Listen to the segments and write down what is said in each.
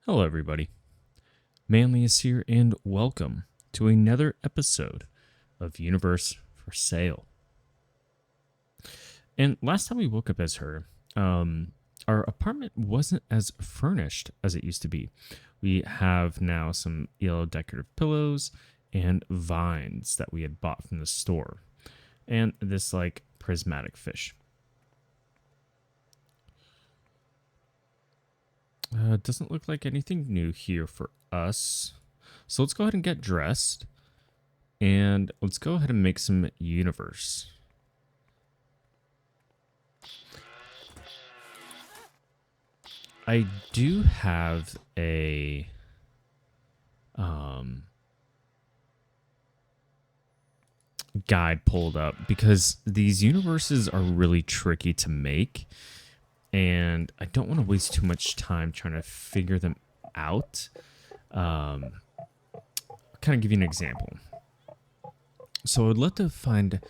Hello, everybody. Manly is here, and welcome to another episode of Universe for Sale. And last time we woke up as her, our apartment wasn't as furnished as it used to be. We have now some yellow decorative pillows and vines that we had bought from the store, and this prismatic fish. Doesn't look like anything new here for us. So let's go ahead and get dressed. And let's go ahead and make some universe. I do have a guide pulled up because these universes are really tricky to make. And I don't want to waste too much time trying to figure them out. I'll kind of give you an example. So I'd love to find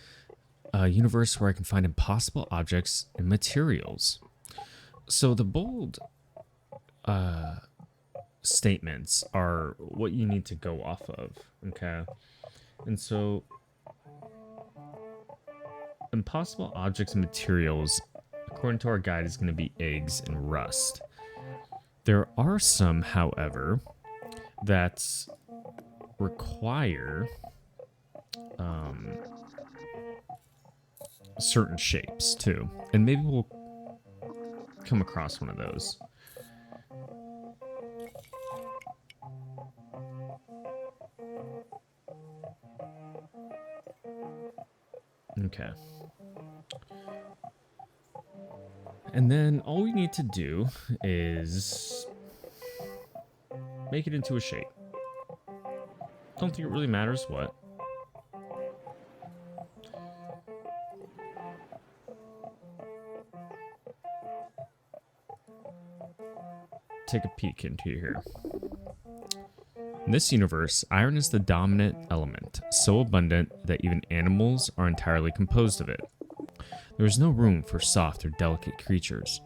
a universe where I can find impossible objects and materials. So the bold statements are what you need to go off of, okay? And so impossible objects and materials, according to our guide, is going to be eggs and rust. There are some, however, that require certain shapes too, and maybe we'll come across one of those. Okay. And then all we need to do is make it into a shape. Don't think it really matters what. Take a peek into here. In this universe, iron is the dominant element, so abundant that even animals are entirely composed of it. There is no room for soft or delicate creatures.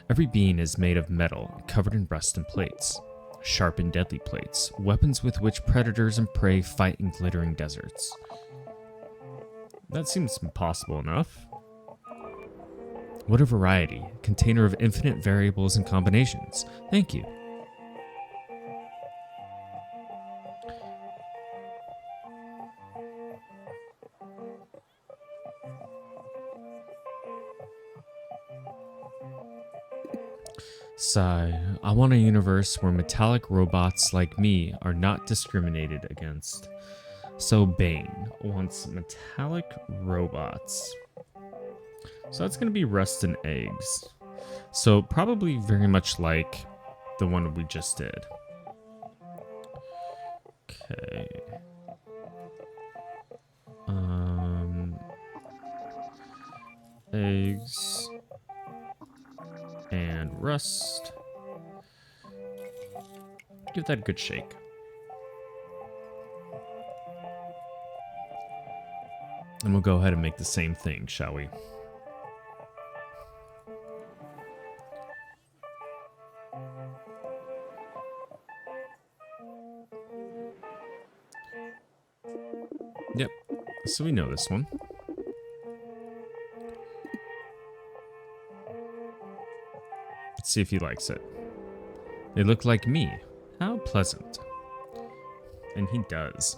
Every being is made of metal, covered in rust and plates. Sharp and deadly plates, weapons with which predators and prey fight in glittering deserts. That seems impossible enough. What a variety, container of infinite variables and combinations. Thank you. Sigh, I want a universe where metallic robots like me are not discriminated against. So Bane wants metallic robots. So that's going to be rust and eggs. So probably very much like the one we just did. Okay. Eggs and rust. Give that a good shake. And we'll go ahead and make the same thing, shall we? Yep, so we know this one. Let's see if he likes it. They look like me. How pleasant. And he does.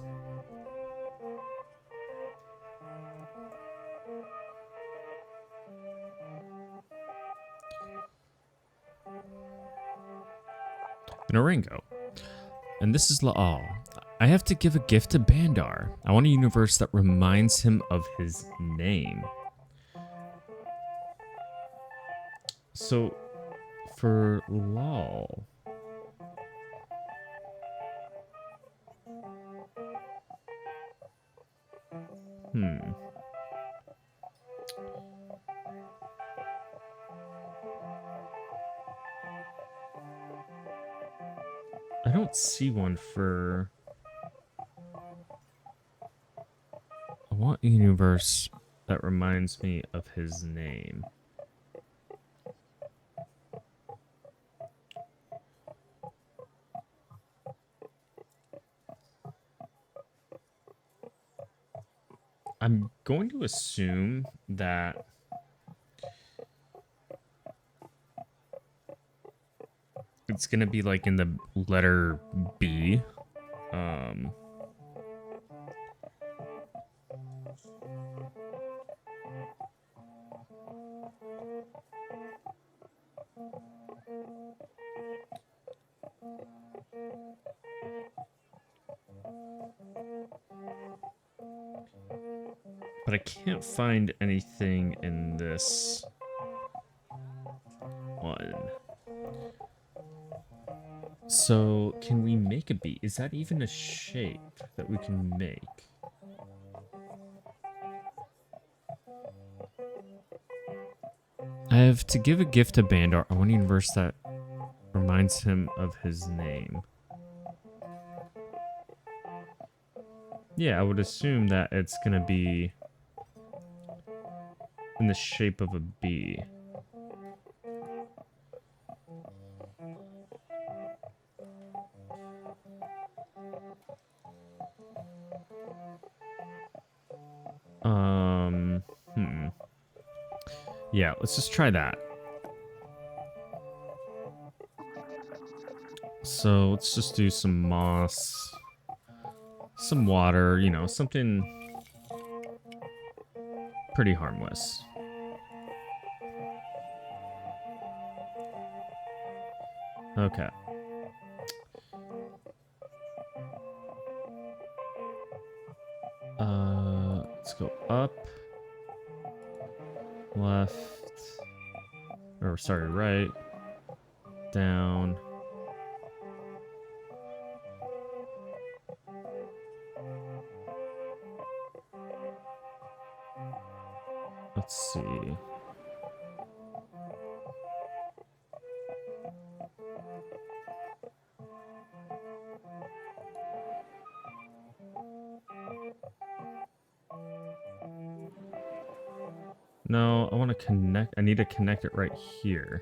An Orango. And this is Laal. I have to give a gift to Bandar. I want a universe that reminds him of his name. So, for Lal, I don't see one for... I want a universe that reminds me of his name. I'm going to assume that it's going to be like in the letter B. Um, but I can't find anything in this one. So, can we make a bee? Is that even a shape that we can make? I have to give a gift to Bandar. I want a universe that reminds him of his name. Yeah, I would assume that it's gonna be in the shape of a bee. Yeah, let's just try that. So let's just do some moss, some water, you know, something pretty harmless. Okay. Let's go up, left, or sorry, right, down. Let's see. No, I want to connect. I need to connect it right here.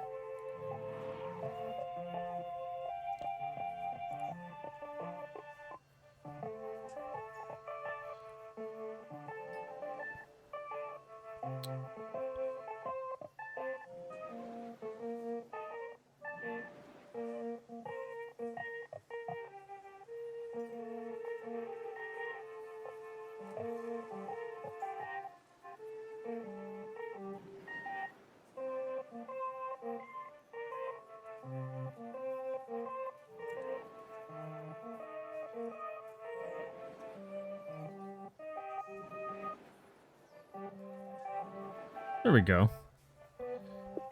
There we go.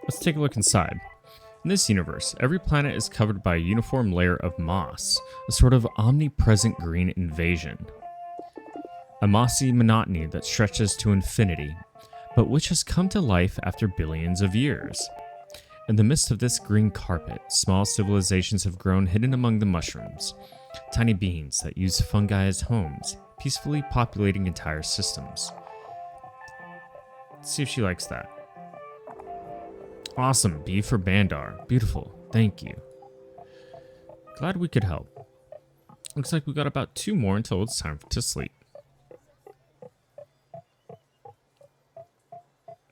Let's take a look inside. In this universe, every planet is covered by a uniform layer of moss, a sort of omnipresent green invasion. A mossy monotony that stretches to infinity, but which has come to life after billions of years. In the midst of this green carpet, small civilizations have grown hidden among the mushrooms, tiny beings that use fungi as homes, peacefully populating entire systems. Let's see if she likes that. Awesome, B for Bandar. Beautiful, thank you. Glad we could help. Looks like we got about 2 more until it's time to sleep.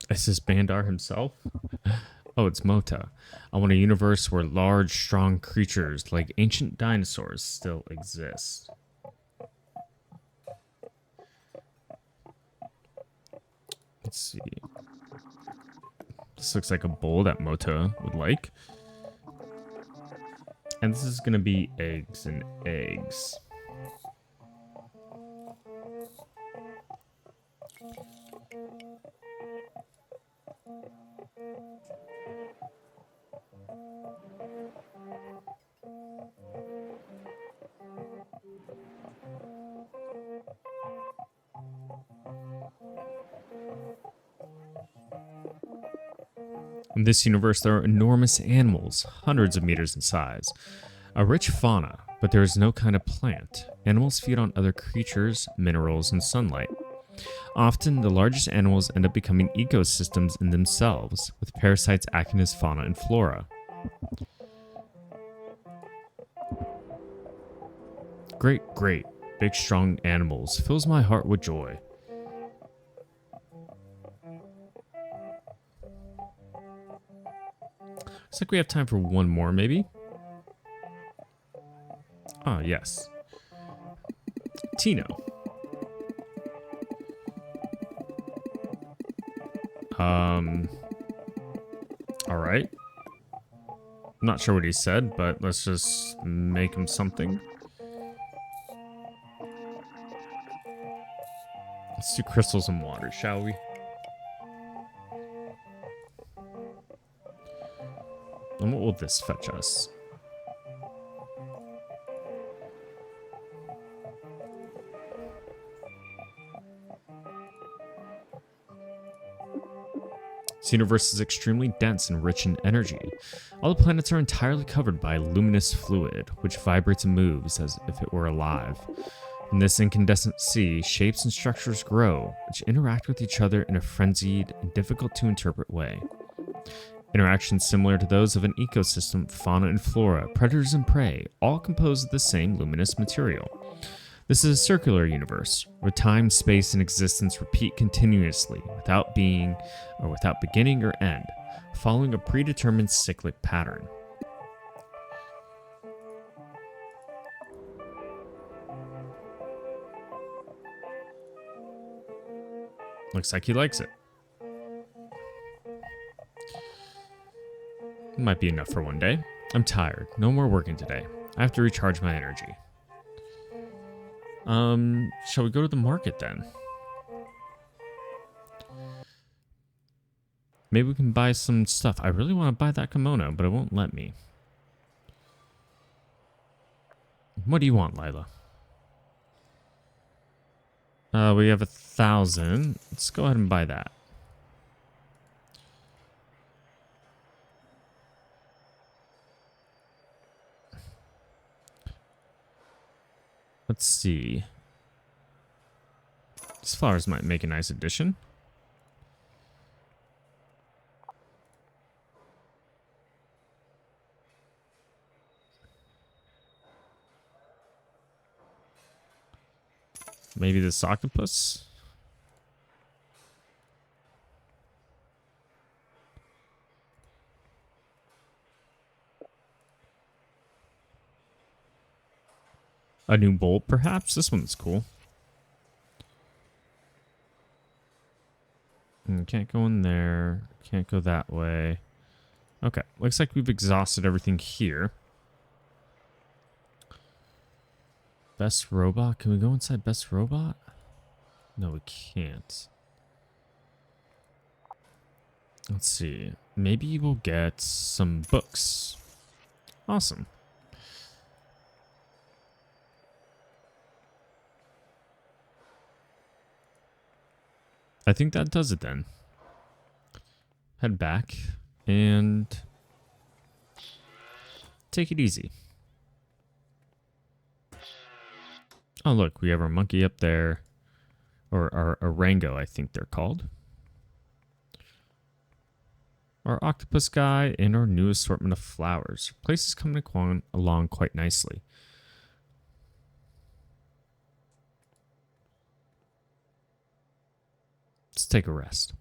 Is this Bandar himself? Oh, it's Mota. I want a universe where large, strong creatures like ancient dinosaurs still exist. Let's see. This looks like a bowl that Mota would like. And this is going to be eggs and eggs. In this universe, there are enormous animals, hundreds of meters in size. A rich fauna, but there is no kind of plant. Animals feed on other creatures, minerals, and sunlight. Often, the largest animals end up becoming ecosystems in themselves, with parasites acting as fauna and flora. Great, great, big strong animals fills my heart with joy. Looks like we have time for one more, maybe. Ah, yes. Tino. Alright. I'm not sure what he said, but let's just make him something. Let's do crystals and water, shall we? And what will this fetch us? This universe is extremely dense and rich in energy. All the planets are entirely covered by luminous fluid, which vibrates and moves as if it were alive. In this incandescent sea, shapes and structures grow, which interact with each other in a frenzied and difficult to interpret way. Interactions similar to those of an ecosystem, fauna and flora, predators and prey, all composed of the same luminous material. This is a circular universe, where time, space, and existence repeat continuously, without beginning or end, following a predetermined cyclic pattern. Looks like he likes it. Might be enough for one day. I'm tired. No more working today. I have to recharge my energy. Shall we go to the market then? Maybe we can buy some stuff. I really want to buy that kimono, but it won't let me. What do you want, Lila? We have 1,000. Let's go ahead and buy that. Let's see. These flowers might make a nice addition. Maybe this octopus? A new bolt, perhaps? This one's cool. Can't go in there. Can't go that way. Okay, looks like we've exhausted everything here. Best robot? Can we go inside best robot? No, we can't. Let's see. Maybe we'll get some books. Awesome. I think that does it then. Head back and take it easy. Oh, look, we have our monkey up there. Or our orango, I think they're called. Our octopus guy and our new assortment of flowers. Place is coming along quite nicely. Let's take a rest.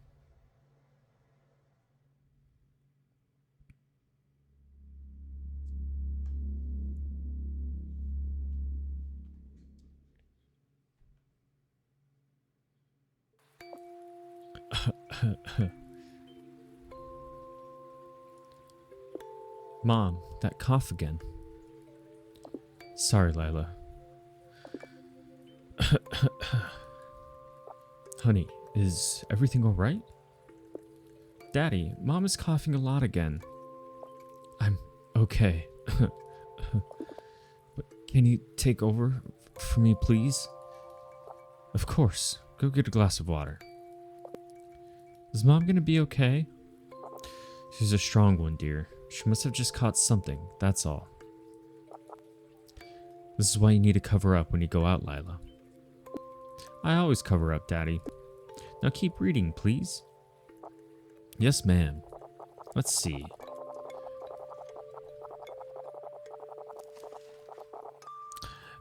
Mom, that cough again. Sorry, Lila. Honey, is everything all right? Daddy, Mom is coughing a lot again. I'm okay. But can you take over for me, please? Of course. Go get a glass of water. Is Mom gonna be okay? She's a strong one, dear. She must have just caught something, that's all. This is why you need to cover up when you go out, Lila. I always cover up, Daddy. Now keep reading, please. Yes, ma'am. Let's see.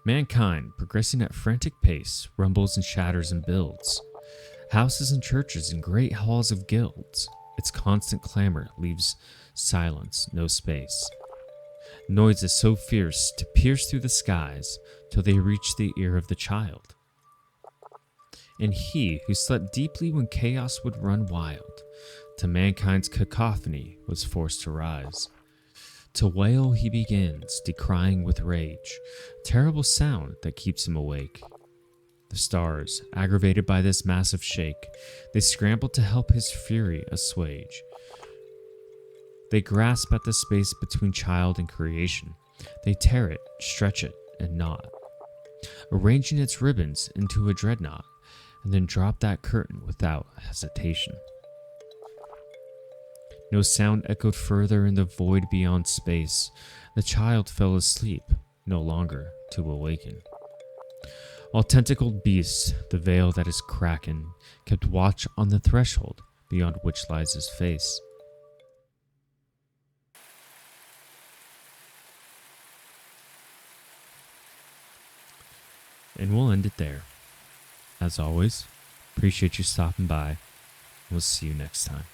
Mankind, progressing at frantic pace, rumbles and shatters and builds. Houses and churches and great halls of guilds. Its constant clamor leaves Silence, no space. Noises so fierce to pierce through the skies till they reach the ear of the child. And he who slept deeply when chaos would run wild, to mankind's cacophony was forced to rise. To wail he begins, decrying with rage, terrible sound that keeps him awake. The stars, aggravated by this massive shake, they scramble to help his fury assuage. They grasp at the space between child and creation. They tear it, stretch it, and knot, arranging its ribbons into a dreadnought, and then drop that curtain without hesitation. No sound echoed further in the void beyond space. The child fell asleep, no longer to awaken. While tentacled beasts, the veil that is cracking, kept watch on the threshold beyond which lies his face. And we'll end it there. As always, appreciate you stopping by. We'll see you next time.